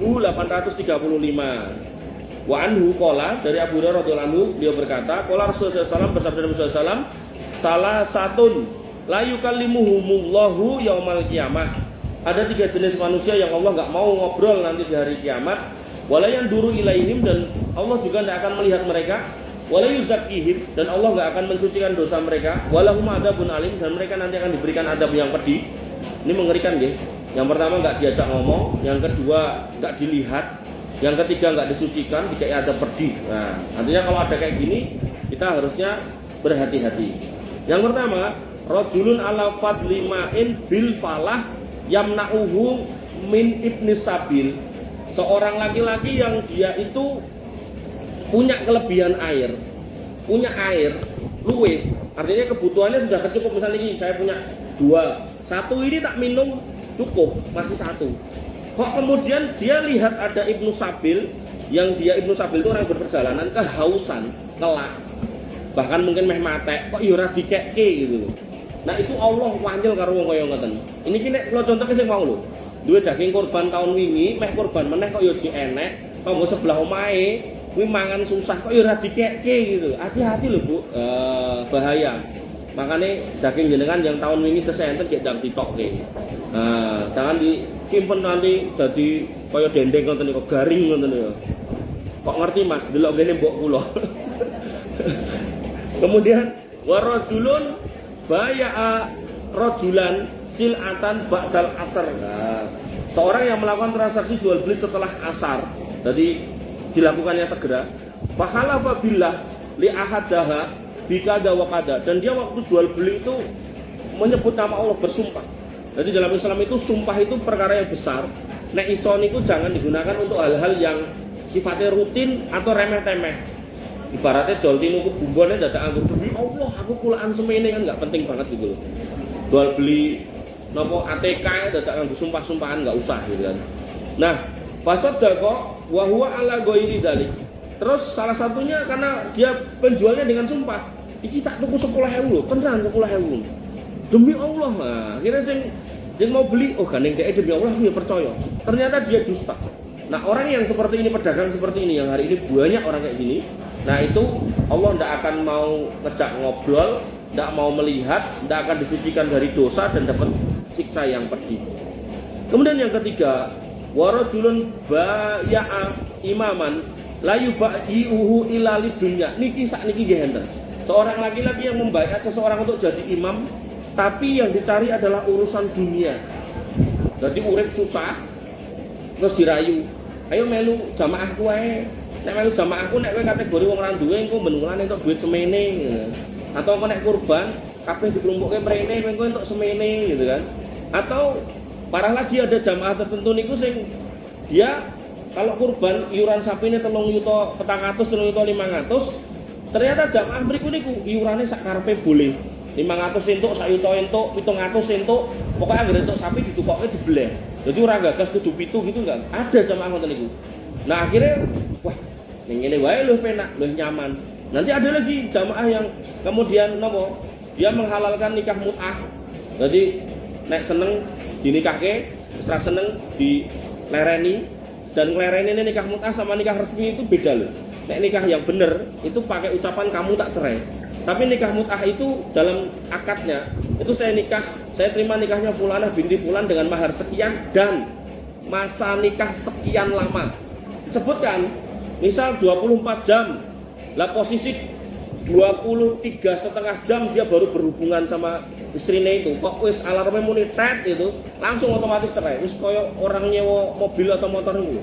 Wa anhu qala, dari Abu Hurairah radhiyallahu anhu, beliau berkata, qala Rasulullah SAW, bersabda Nabi SAW, salah satun la yukallimuhumullahu yaumal qiyamah. Ada 3 jenis manusia yang Allah nggak mau ngobrol nanti di hari kiamat. Wala yanduru ilaihim, dan Allah juga tidak akan melihat mereka. Wala yuzakkihim, dan Allah nggak akan mensucikan dosa mereka. Walahum adzabun alim, dan mereka nanti akan diberikan adab yang pedih. Ini mengerikan nggih. Yang pertama nggak diajak ngomong, yang kedua nggak dilihat, yang ketiga nggak disucikan, dikai ada pedih. Nah, artinya kalau ada kayak gini, kita harusnya berhati-hati. Yang pertama, rajulun ala fadli ma'in bil falah yamna'uhu min ibnis sabil. Seorang laki-laki yang dia itu punya kelebihan air, punya air luwih, artinya kebutuhannya sudah cukup. Misalnya ini saya punya 2, 1 ini tak minum cukup, masih 1. Kok kemudian dia lihat ada Ibnu Sabil, yang dia Ibnu Sabil itu orang berperjalanan kehausan, kelak, bahkan mungkin meh mate, kok ya ora dikekke gitu. Nah itu Allah wanjil karo wong kaya ngoten. Ini ki nek kula contohke sing mau lho. Duwe daging kurban tahun wingi, meh kurban meneh kok ya jek enek, tangga sebelah omahe kuwi mangan susah kok ya ora dikekke gitu. Hati-hati lho Bu, bahaya. Makanya daging jenengan yang tahun wingi kesenten gek ndang ditokke. Nah, jangan disimpen nanti jadi kaya dendeng ngoten niku, garing ngoten niku. Kok ngerti Mas, delok ngene mbok kula. Kemudian warajulun baya'a rajulan sil'atan ba'dal asar. Nah, seorang yang melakukan transaksi jual beli setelah asar, jadi dilakukannya segera. Fahalafa billah li ahadaha bikada wa kada, dan dia waktu jual beli itu menyebut nama Allah, bersumpah. Jadi dalam Islam itu sumpah itu perkara yang besar. Nek iso niku jangan digunakan untuk hal-hal yang sifatnya rutin atau remeh-temeh. Ibaratnya jual tinuku bumbone dadak anggur, demi Allah aku kulaan semene, kan nggak penting banget gitu loh. Jual beli nopo ATK dadak anggur sumpah-sumpahan nggak usah gitu kan. Nah, fasaddaqa wa huwa ala ghairi dzalik. Terus salah satunya karena dia penjualnya dengan sumpah, iki tak tuku 10.000 lho, tenan 10.000. Demi Allah, nah, akhirnya sing mau beli, oh gandeng dia demi Allah, dia percaya. Ternyata dia dusta. Nah orang yang seperti ini, pedagang seperti ini, yang hari ini banyak orang kayak gini, nah itu Allah tidak akan mau ngejak ngobrol, tidak mau melihat, tidak akan disucikan dari dosa dan dapat siksa yang pedih. Kemudian yang ketiga, warajulun baya'a imaman la yuba'iuhu ila lidunya. Niki sakniki nggih enten. Seorang laki-laki yang membayar seseorang untuk jadi imam, tapi yang dicari adalah urusan dunia. Jadi urip susah, terus dirayu, ayo melu jamaahku ae. Nek melu jamaahku nek kowe kategori wong ra duwe engko ben mulane entuk duit semene. Atau kok nek kurban kabeh dikelompokke mrene mengko entuk semene gitu kan. Atau parah lagi ada jamaah tertentu niku sing dia kalau kurban iuran sapine 3.400 3.500, ternyata jamaah mriku niku iurane sak karepe boleh. 500 entuk, sak yuta entuk, 700 entuk, pokoknya anggere entuk sapi ditukokke dibelah. Jadi ora gagas kudu 7 gitu kan. Ada jamaah ngoten niku. Nah, akhirnya wah, ning ngene wae lho penak, lho nyaman. Nanti ada lagi jamaah yang kemudian nopo? Dia menghalalkan nikah mut'ah. Jadi nek seneng dinikahke, setelah seneng dilereni, dan nglereni ini nikah mut'ah sama nikah resmi itu beda loh. Nek nikah yang bener itu pakai ucapan kamu tak cerai. Tapi nikah mut'ah itu dalam akadnya itu saya terima nikahnya Fulanah binti Fulan dengan mahar sekian dan masa nikah sekian lama. Disebutkan misal 24 jam. Lah posisi 23,5 jam dia baru berhubungan sama istrinya itu. Kok wis alarmnya muni tet itu langsung otomatis cerai. Wis koyo orang nyewa mobil atau motor itu.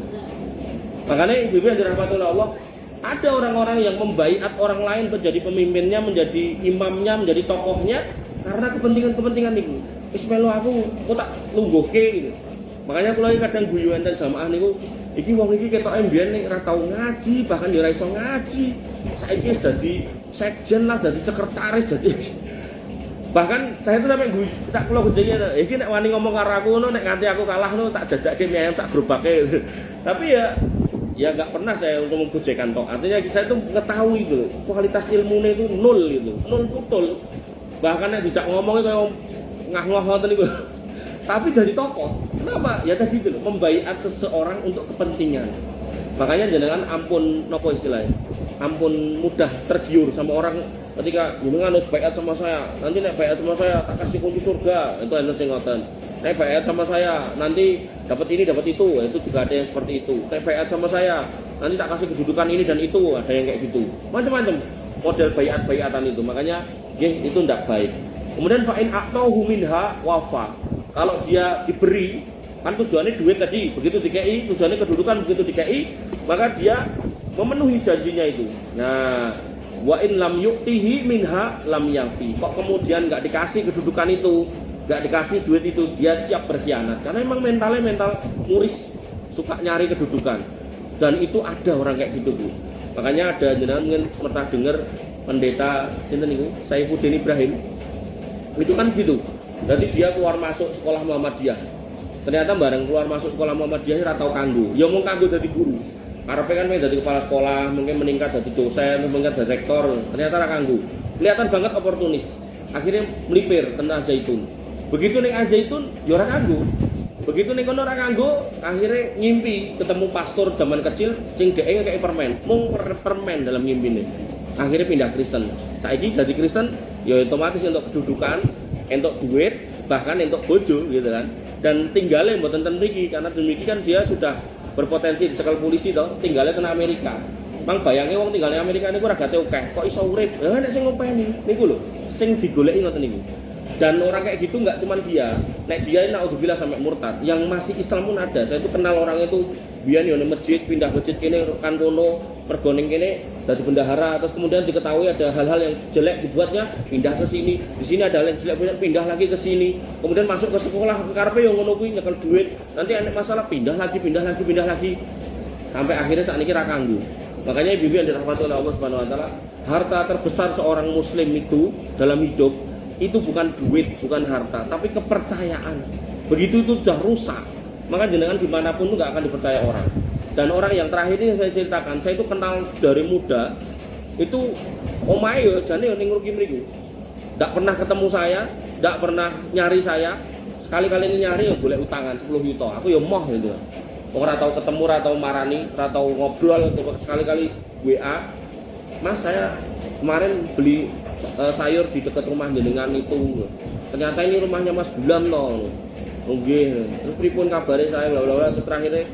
Makanya ibu-ibu yang dirahmati oleh Allah, ada orang-orang yang membaiat orang lain menjadi pemimpinnya, menjadi imamnya, menjadi tokohnya karena kepentingan-kepentingan itu. Wis melu aku kok tak lungguhke gitu. Makanya kula kadang guyu enten jamaah niku, iki wong iki ketoke mbiyen nek ora tau ngaji, bahkan ya ora iso ngaji. Saiki wis dadi sekjen lah, dadi sekretaris, dadi bahkan saya itu sampai guyu tak kula gejenge iki nek wani ngomong karo aku ngono nek nganti aku kalah ngono tak jajake mie ayam tak gerobake. Tapi ya nggak pernah saya untuk menggojekan tok. Artinya saya itu mengetahui gitu, kualitas ilmunya itu nol gitu, nol betul. Bahkan yang dijak ngomongnya kayak ngah-ngah ngoten niku. Tapi dari tokoh, kenapa? Ya tadi itu membaiat seseorang untuk kepentingan. Makanya jenengan ampun nopo istilahnya, ampun mudah tergiur sama orang ketika jenengan harus baiat sama saya. Nanti nek baiat sama saya tak kasih kunci surga, itu enten sing ngoten. Nek baiat sama saya nanti dapat ini dapat itu juga ada yang seperti itu. Nek baiat sama saya nanti tak kasih kedudukan ini dan itu, ada yang kayak gitu. Macam-macam model baiat-baiatan itu. Makanya itu tidak baik. Kemudian fa'in a'tahu minha wafa. Kalau dia diberi, kan tujuannya duit tadi, begitu DKI, tujuannya kedudukan, begitu DKI, maka dia memenuhi janjinya itu. Nah, wa in lam yu'tihi minha lam yafi. Kok kemudian nggak dikasih kedudukan itu, nggak dikasih duit itu, dia siap berkhianat. Karena memang mental muris, suka nyari kedudukan. Dan itu ada orang kayak gitu, Bu. Makanya ada jenengan mungkin pernah dengar pendeta sinten niku, Saifuddin Ibrahim. Itu kan gitu. Jadi dia keluar masuk sekolah Muhammadiyah. Ternyata bareng keluar masuk sekolah Muhammadiyah ora tau kanggo. Ya mau kanggo dadi guru. Karepe kan pengen dadi kepala sekolah, mungkin meningkat dadi dosen, meningkat dadi rektor. Ternyata ora kanggo. Kelihatan banget oportunis. Akhirnya melipir teng Zaitun. Begitu ning Zaitun ya ora kanggo. Begitu ning kono ora kanggo, akhirnya ngimpi ketemu pastor zaman kecil sing dheke ngekeki permen. Mung permen dalam ngimpine. Akhirnya pindah Kristen. Saiki dadi Kristen ya otomatis untuk kedudukan, untuk duit, bahkan untuk bojo gitu kan. Dan tinggalnya mboten ten mriki karena demikian dia sudah berpotensi dicekel polisi toh, tinggalnya kena Amerika. Mang bayange wong tinggalnya Amerika niku ora gate akeh, kok iso urip. Lah nek sing ngopeni niku lho, sing digoleki ngoten niku. Dan orang kayak gitu nggak cuma dia, nek dia ini naudzubillah sampai murtad, yang masih Islam pun ada. Saya itu kenal orang itu, biyen yo masjid, pindah masjid kene kan kono, pergoning kene dari bendahara, terus kemudian diketahui ada hal-hal yang jelek dibuatnya, pindah ke sini, di sini ada hal yang jelek pindah lagi ke sini, kemudian masuk ke sekolah, karepe yo ngono kuwi nyekel duit, nanti ada masalah pindah lagi, sampai akhirnya saat ini ra kanggo. Makanya ibu yang dirahmati oleh Allah Subhanahu wa taala, harta terbesar seorang muslim itu dalam hidup itu bukan duit, bukan harta, tapi kepercayaan. Begitu itu sudah rusak, maka jenengan dimanapun itu nggak akan dipercaya orang. Dan orang yang terakhir ini saya ceritakan, saya itu kenal dari muda, itu omae yo jane yo ning mriki-mriki. Nggak pernah ketemu saya, nggak pernah nyari saya. Sekali-kali nyari yo golek utangan 10 juta. Aku yo moh gitu. Ora tau ketemu, ora tau marani, ora tau ngobrol, sekali-kali WA. Mas, saya kemarin beli sayur di dekat rumah jenengan itu. Ternyata ini rumahnya Mas Bulam loh. Nggih. Terus pripun kabare saya bla bla bla, terus terakhirnya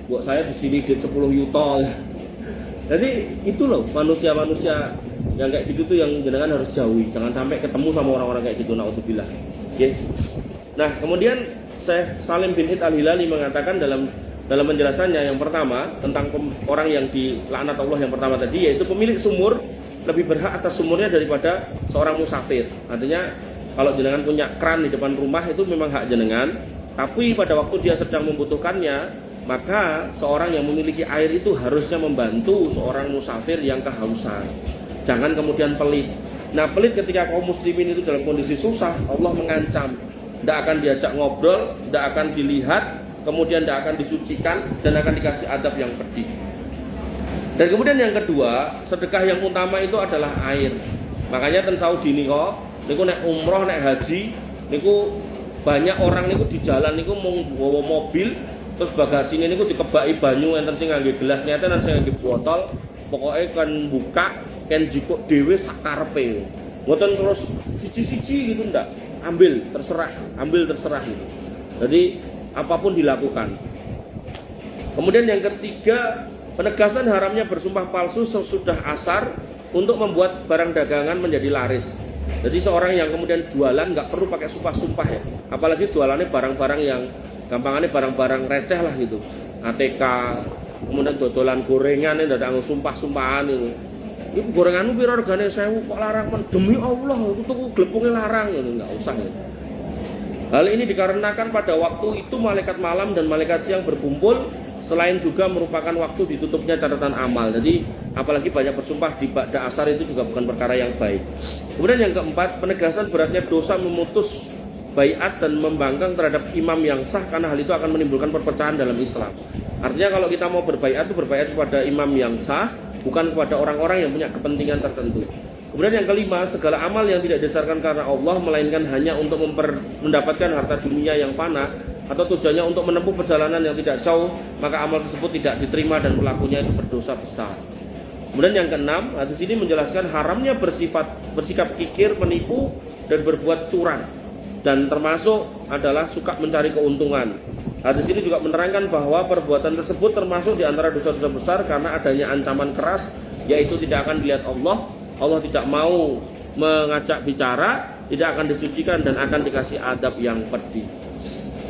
buat saya di sini duit 10 juta. Jadi itu loh manusia-manusia yang kayak gitu tuh yang jenengan harus jauhi. Jangan sampai ketemu sama orang-orang kayak gitu, naudzubillah. Oke. Nah, kemudian Syekh Salim bin Id Al-Hilali mengatakan dalam penjelasannya yang pertama tentang orang yang dilaknat Allah yang pertama tadi, yaitu pemilik sumur lebih berhak atas sumurnya daripada seorang musafir. Artinya kalau jenengan punya keran di depan rumah itu memang hak jenengan, tapi pada waktu dia sedang membutuhkannya, maka seorang yang memiliki air itu harusnya membantu seorang musafir yang kehausan. Jangan kemudian pelit. Nah, pelit ketika kaum muslimin itu dalam kondisi susah, Allah mengancam, tidak akan diajak ngobrol, tidak akan dilihat, kemudian tidak akan disucikan, dan akan dikasih adab yang pedih. Dan kemudian yang kedua, sedekah yang utama itu adalah air. Makanya ten Saudi niku nek umroh, nek haji niku banyak orang niku di jalan niku mau bawa mobil, terus bagasine niku dikebaki banyu enten sing ngangge gelas nyata enten sing ngangge botol, pokoknya kan buka kan jikuk dhewe sakarepe. Mboten terus siji-siji gitu ndak. Ambil terserah gitu. Jadi apapun dilakukan. Kemudian yang ketiga, penegasan haramnya bersumpah palsu sesudah asar untuk membuat barang dagangan menjadi laris. Jadi seorang yang kemudian jualan nggak perlu pakai sumpah-sumpah ya. Apalagi jualannya barang-barang yang gampangannya barang-barang receh lah gitu. ATK, kemudian dodolan gorengan ini ada sumpah-sumpahan itu. Iku gorenganmu piro regane 1000 kok larang men? Demi Allah, itu tuku glepungnya larang gitu, enggak usah gitu. Hal ini dikarenakan pada waktu itu malaikat malam dan malaikat siang berkumpul, selain juga merupakan waktu ditutupnya catatan amal. Jadi apalagi banyak bersumpah di ba'da asar itu juga bukan perkara yang baik. Kemudian yang keempat, penegasan beratnya dosa memutus baiat dan membangkang terhadap imam yang sah, karena hal itu akan menimbulkan perpecahan dalam Islam. Artinya kalau kita mau berbaiat itu berbaiat kepada imam yang sah, bukan kepada orang-orang yang punya kepentingan tertentu. Kemudian yang kelima, segala amal yang tidak didasarkan karena Allah, melainkan hanya untuk mendapatkan harta dunia yang fana, atau tujuannya untuk menempuh perjalanan yang tidak jauh, maka amal tersebut tidak diterima dan pelakunya itu berdosa besar. Kemudian yang keenam, hadis ini menjelaskan haramnya bersikap kikir, menipu, dan berbuat curang, dan termasuk adalah suka mencari keuntungan. Hadis ini juga menerangkan bahwa perbuatan tersebut termasuk di antara dosa-dosa besar karena adanya ancaman keras, yaitu tidak akan dilihat Allah. Allah tidak mau mengajak bicara, tidak akan disucikan, dan akan dikasih adab yang pedih.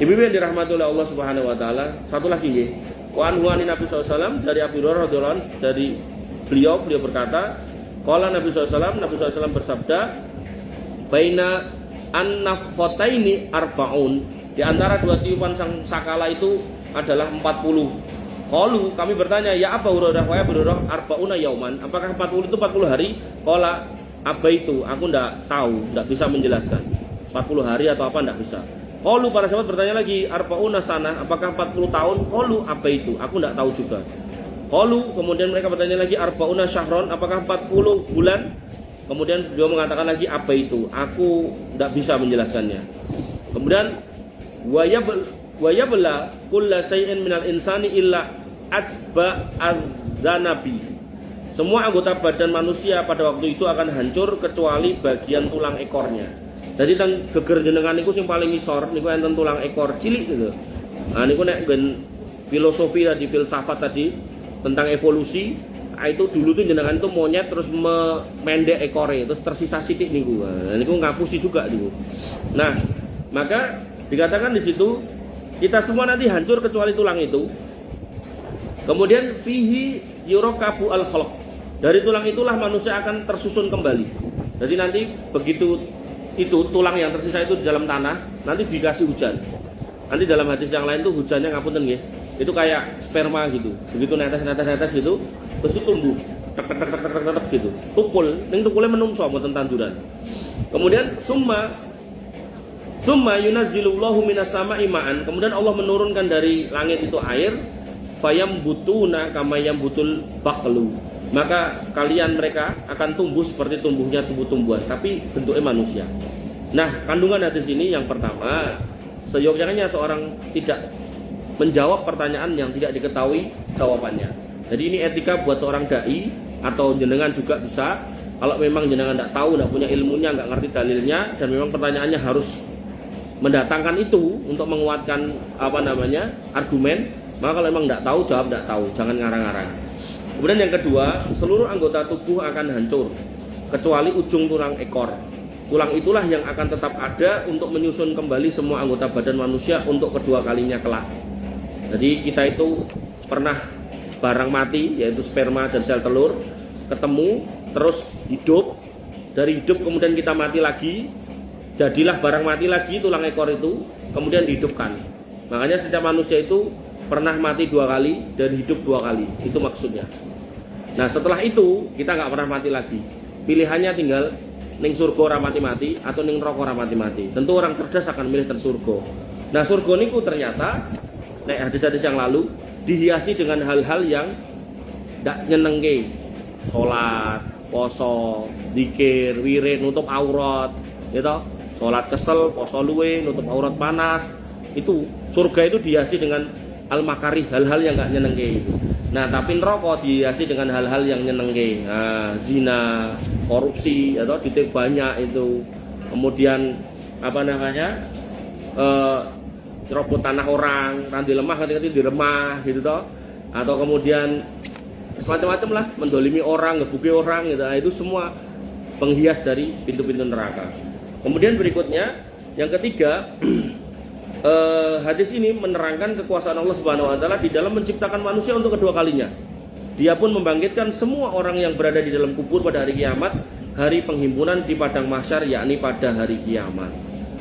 Ibu-ibu yang dirahmati oleh Allah Subhanahu wa taala, satu lagi nggih. Wa anhu an Nabi SAW, dari Abu Hurairah radhiyallahu anhu, dari beliau berkata, qala Nabi SAW bersabda, baina an-nafqataini arba'un, di antara dua tiupan sang sakala itu adalah 40. Qalu, kami bertanya, ya Abu Hurairah, wa Abu Hurairah, arba'una yauman, apakah 40 itu 40 hari? Qala, abaitu, aku enggak tahu, enggak bisa menjelaskan 40 hari atau apa, enggak bisa. Qalu, para sahabat bertanya lagi, arba'una sanah, apakah 40 tahun? Qalu, abaitu, aku enggak tahu juga. Qalu, kemudian mereka bertanya lagi, arba'una syahron, apakah 40 bulan? Kemudian beliau mengatakan lagi, abaitu, aku enggak bisa menjelaskannya. Kemudian wayabla kulla shay'in minal insani illa ajba az-zanabi. Semua anggota badan manusia pada waktu itu akan hancur kecuali bagian tulang ekornya. Jadi teng geger jenengan niku sing paling ngisor niku enten tulang ekor cilik gitu. Nah niku nek ben filosofi tadi, filsafat tadi tentang evolusi, nah, itu dulu tuh jenengan itu monyet terus mendek ekornya, terus tersisa sithik niku. Nah niku ngapusi juga niku. Nah, maka dikatakan di situ kita semua nanti hancur kecuali tulang itu. Kemudian fihi yurokabu al-khalq. Dari tulang itulah manusia akan tersusun kembali. Jadi nanti begitu itu tulang yang tersisa itu di dalam tanah, nanti dikasih hujan. Nanti dalam hadis yang lain tuh hujannya ngapunten nggih. Itu kayak sperma gitu. Begitu netes gitu, terus tumbuh. Tek gitu. Tukul, ning tukule menungso mboten tanduran. Kemudian summa yunazzilullahu minas sama'i ma'an. Kemudian Allah menurunkan dari langit itu air, fayam butuna kama yambutul baqlu. Maka kalian mereka akan tumbuh seperti tumbuhnya tumbuh-tumbuhan, tapi bentuknya manusia. Nah, kandungan hadis ini yang pertama, seyogyanya seorang tidak menjawab pertanyaan yang tidak diketahui jawabannya. Jadi ini etika buat seorang dai, atau jenengan juga bisa. Kalau memang jenengan tidak tahu, tidak punya ilmunya, nggak ngerti dalilnya, dan memang pertanyaannya harus mendatangkan itu untuk menguatkan argumen, maka kalau memang tidak tahu, jawab tidak tahu, jangan ngarang-ngarang. Kemudian yang kedua, seluruh anggota tubuh akan hancur kecuali ujung tulang ekor. Tulang itulah yang akan tetap ada untuk menyusun kembali semua anggota badan manusia untuk kedua kalinya kelak. Jadi kita itu pernah barang mati, yaitu sperma dan sel telur, ketemu terus hidup, dari hidup kemudian kita mati lagi, jadilah barang mati lagi tulang ekor itu, kemudian dihidupkan. Makanya setiap manusia itu pernah mati 2 kali dan hidup 2 kali, itu maksudnya. Nah setelah itu kita nggak pernah mati lagi. Pilihannya tinggal ning surga ora mati-mati atau ning neraka ora mati-mati. Tentu orang cerdas akan milih surga. Nah surga niku ternyata nek hadis-hadis yang lalu dihiasi dengan hal-hal yang ndak nyenengke. Salat, poso, zikir, wirid, nutup aurat, gitu. Salat kesel, poso luwe, nutup aurat panas. Itu surga itu dihiasi dengan al-makarih, hal-hal yang nggak nyenengke. Nah, tapi neraka dihiasi dengan hal-hal yang nyenengke. Nah, zina, korupsi, atau duit banyak itu. Kemudian apa namanya? Robot tanah orang, nanti lemah nanti diremah gitu toh. Atau kemudian semacam-macam lah, mendolimi orang, ngebuki orang gitu. Nah, itu semua penghias dari pintu-pintu neraka. Kemudian berikutnya, yang ketiga, hadis ini menerangkan kekuasaan Allah Subhanahu wa taala di dalam menciptakan manusia untuk kedua kalinya. Dia pun membangkitkan semua orang yang berada di dalam kubur pada hari kiamat, hari penghimpunan di padang mahsyar, yakni pada hari kiamat.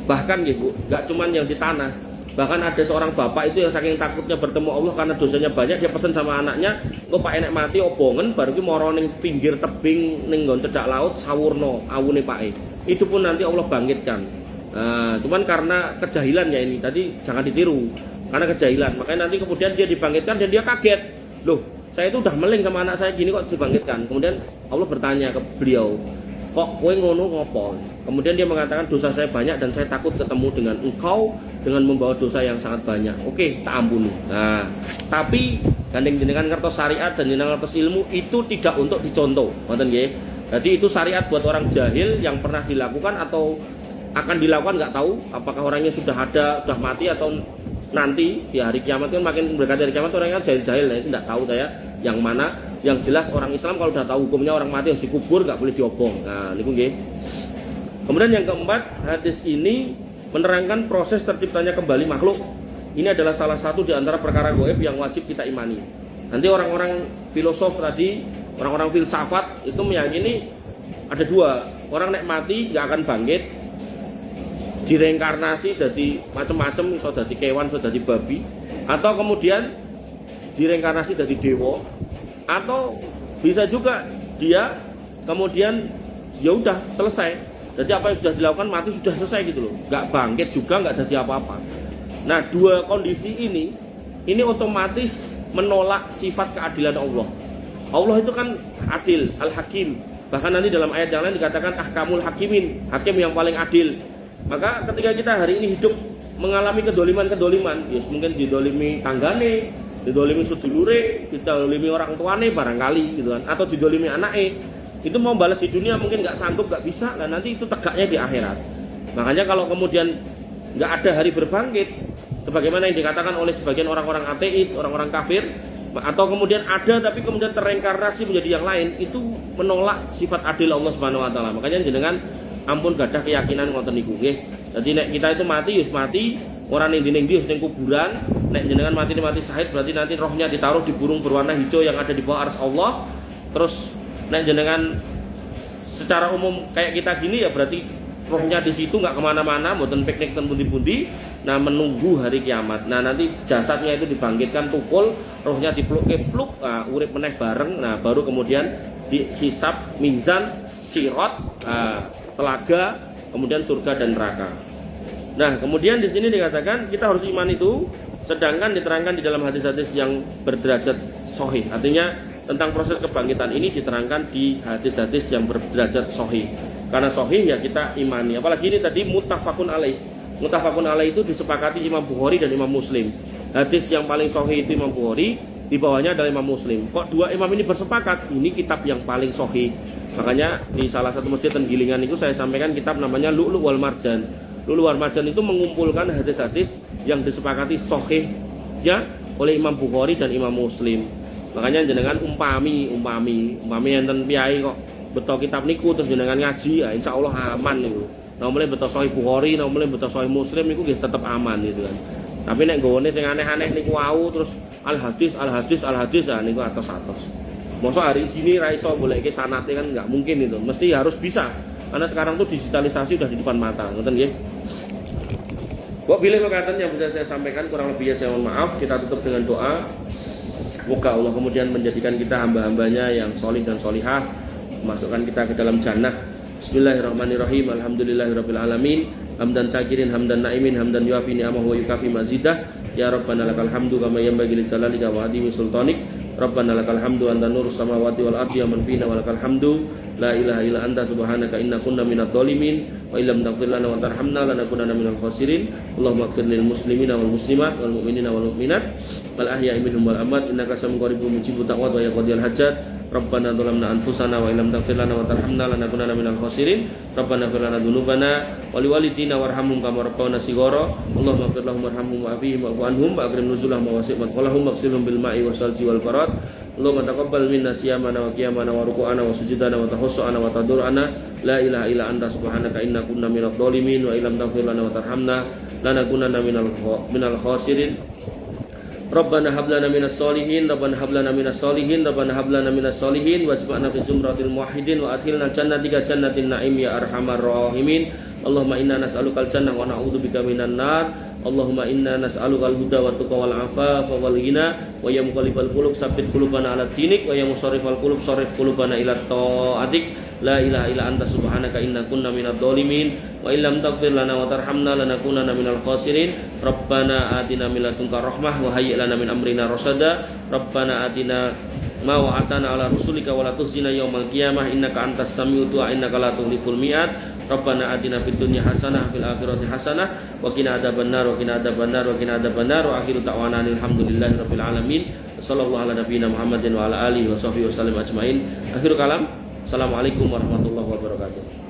Bahkan gitu, gak cuman yang di tanah. Bahkan ada seorang bapak itu yang saking takutnya bertemu Allah karena dosanya banyak, dia pesan sama anaknya, "Engko Pak enek mati obongen baru ki mara ning pinggir tebing ning nggon cedhak laut sawurna awune pake." Itu pun nanti Allah bangkitkan. Nah, cuman karena kejahilan ya ini tadi jangan ditiru. Karena kejahilan, makanya nanti kemudian dia dibangkitkan dan dia kaget. Loh, saya itu udah meling sama anak saya gini kok dibangkitkan. Kemudian Allah bertanya ke beliau, "Kok kowe ngono ngopo?" Kemudian dia mengatakan, "Dosa saya banyak dan saya takut ketemu dengan engkau dengan membawa dosa yang sangat banyak." Oke, tak ampuni. Nah, tapi gandeng jenengan ngertos syariat dan jenengan ngertos ilmu itu tidak untuk dicontoh. Ngoten nggih. Jadi itu syariat buat orang jahil yang pernah dilakukan atau akan dilakukan nggak tahu apakah orangnya sudah ada, sudah mati atau nanti di hari kiamat kan makin mendekati hari kiamat orangnya jahil-jahil, nah itu nggak tahu saya yang mana. Yang jelas orang Islam kalau sudah tahu hukumnya orang mati harus dikubur, nggak boleh diobong. Nah, niku nggih. Kemudian yang keempat, hadis ini menerangkan proses terciptanya kembali makhluk. Ini adalah salah satu di antara perkara gaib yang wajib kita imani. Nanti orang-orang filosof tadi, orang-orang filsafat itu meyakini ada dua, orang nek mati nggak akan bangkit, direinkarnasi jadi macam-macam, bisa jadi kewan, bisa jadi babi, atau kemudian direinkarnasi jadi dewa, atau bisa juga dia kemudian ya udah selesai. Jadi apa yang sudah dilakukan mati sudah selesai gitu loh, nggak bangkit juga, nggak jadi apa-apa. Nah, dua kondisi ini otomatis menolak sifat keadilan Allah. Allah itu kan adil, al-hakim. Bahkan nanti dalam ayat yang lain dikatakan ahkamul hakimin, hakim yang paling adil. Maka ketika kita hari ini hidup mengalami kedoliman, ya mungkin didolimi tanggane, didolimi sedulure, didolimi orang tuane barangkali gitu kan, atau didolimi anake, itu mau balas di dunia mungkin nggak sanggup, nggak bisa, dan nanti itu tegaknya di akhirat. Makanya kalau kemudian nggak ada hari berbangkit, sebagaimana yang dikatakan oleh sebagian orang-orang ateis, orang-orang kafir, atau kemudian ada tapi kemudian terreinkarnasi menjadi yang lain, itu menolak sifat adil Allah Subhanahu wa taala. Makanya jenengan ampun gadah keyakinan ngoten niku nggih. Jadi nek kita itu mati wis mati, ora ning dinding ndi wis ning kuburan. Nek jenengan mati syahid berarti nanti rohnya ditaruh di burung berwarna hijau yang ada di bawah arsy Allah. Terus nek jenengan secara umum kayak kita gini ya berarti rohnya di situ nggak kemana-mana, mboten piknik ten pundi-pundi. Nah, menunggu hari kiamat. Nah, nanti jasadnya itu dibangkitkan tukul, rohnya dipeluk-peluk, urip meneh bareng. Nah, baru kemudian dihisab, mizan, sirat, telaga, kemudian surga dan neraka. Nah, kemudian di sini dikatakan kita harus iman itu, sedangkan diterangkan di dalam hadis-hadis yang berderajat sahih. Artinya tentang proses kebangkitan ini diterangkan di hadis-hadis yang berderajat sahih. Karena sahih ya kita imani. Apalagi ini tadi muttafaqun alaih. Muttafaqun alaih itu disepakati Imam Bukhari dan Imam Muslim. Hadis yang paling sahih itu Imam Bukhari, di bawahnya adalah Imam Muslim. Kok dua imam ini bersepakat? Ini kitab yang paling sahih. Makanya di salah satu masjid Tenggilingan itu saya sampaikan kitab namanya Lu'lu' wal Marjan. Lu'lu' wal Marjan itu mengumpulkan hadis-hadis yang disepakati sahihnya oleh Imam Bukhari dan Imam Muslim. Makanya jenengan umpami enten piyai kok beto kitab niku terus jenengan ngaji, ya insya Allah aman niku. Nah mulai beto sahih Bukhari, nah mulai beto sahih Muslim niku nggih tetep aman gitu kan. Tapi nek nggone sing aneh-aneh niku wau terus al hadis niku atos. Masa hari gini ra iso goleke sanate kan nggak mungkin itu. Mesti harus bisa. Karena sekarang tuh digitalisasi udah di depan mata, ngoten nggih. Kok pilih perkataan yang bisa saya sampaikan, kurang lebihnya saya mohon maaf. Kita tutup dengan doa. Semoga Allah kemudian menjadikan kita hamba-hambanya yang solih dan solihah, masukkan kita ke dalam jannah. Bismillahirrahmanirrahim. Alhamdulillahirabbil alamin. Hamdan syakirin, hamdan naimin, hamdan yuafi ni'amahu wa yukafi mazidah. Ya Rabbana lakal hamdu kama yanbaghi li jalalika wa adimi sultanik. Rabbana lakal hamdu anta nurus samawati wal ardi wa man fina wa lakal hamdu. La ilaha illa anta subhanaka inna kunna minadh dhalimin wa illam taghfir lana wa tarhamna lanakunanna minal khasirin. Allahumma ighfir lil muslimina wal muslimat wal mu'minina wal mu'minat wal ahya'i minhum wal amwat innaka sami'un qaribun mujibut da'wat wa yaqdiyal hajat. Rabbana dzalamna anfusana wa illam taghfir lana wa tarhamna lanakunanna minal khasirin. Rabbana ighfir lana dzunubana wa liwalidina warhamhum kama rabbawna shighara. Allahumma ighfir lahum warhamhum wa afihim wa'fu anhum wa akrim nuzulahum wa wasi' madkhalahum waghsilhum bil ma'i wasalji wal barad. Allahumma taqabbal minna siyamana wa qiyamana wa ruku'ana wa sujudana wa tahussu'ana wa tadur'ana. La ilaha illa anta subhanaka inna kunna minadh dhalimin wa illam taghfir lana wa tarhamna lanakunanna minal khasirin. Rabbana hab lana minas solihin, Rabbana hab lana minas solihin, Rabbana hab lana minas solihin waj'alna fi zumratil muwahhidin wa adkhilna jannatika jannatin na'im ya arhamar rahimin. Allahumma inna nas'alukal jannah wa na'udzubika minan nar. Allahumma inna nas'alukal huda wa tuqa wal afafa wal ghina wa ya muqallibal qulub tsabbit qulubana 'ala dinik wa ya musarrifal qulub sarrif qulubana ila ta'atik. La ilaha illa anta subhanaka inna kunna minadh dhalimin wa illam taghfir lana wa tarhamna lanakunanna minal khasirin. Rabbana atina min ladunka rahmah wa hayyi' lana min amrina rasada. Rabbana atina ma wa'atana ala rusulika wa la tukhzina yaumal qiyamah innaka antas sami'ud du'a innaka la tukhliful mi'ad. Rabbana atina fid dunya hasanah fil akhirati hasanah wa qina adzabannar wa qina adzabannar wa qina adzabannar wa akhiru da'wana alhamdulillahi rabbil alamin. Sallallahu ala nabiyyina Muhammadin wa ala alihi wa sahbihi wasallam ajmain. Akhirul kalam. Assalamualaikum warahmatullahi wabarakatuh.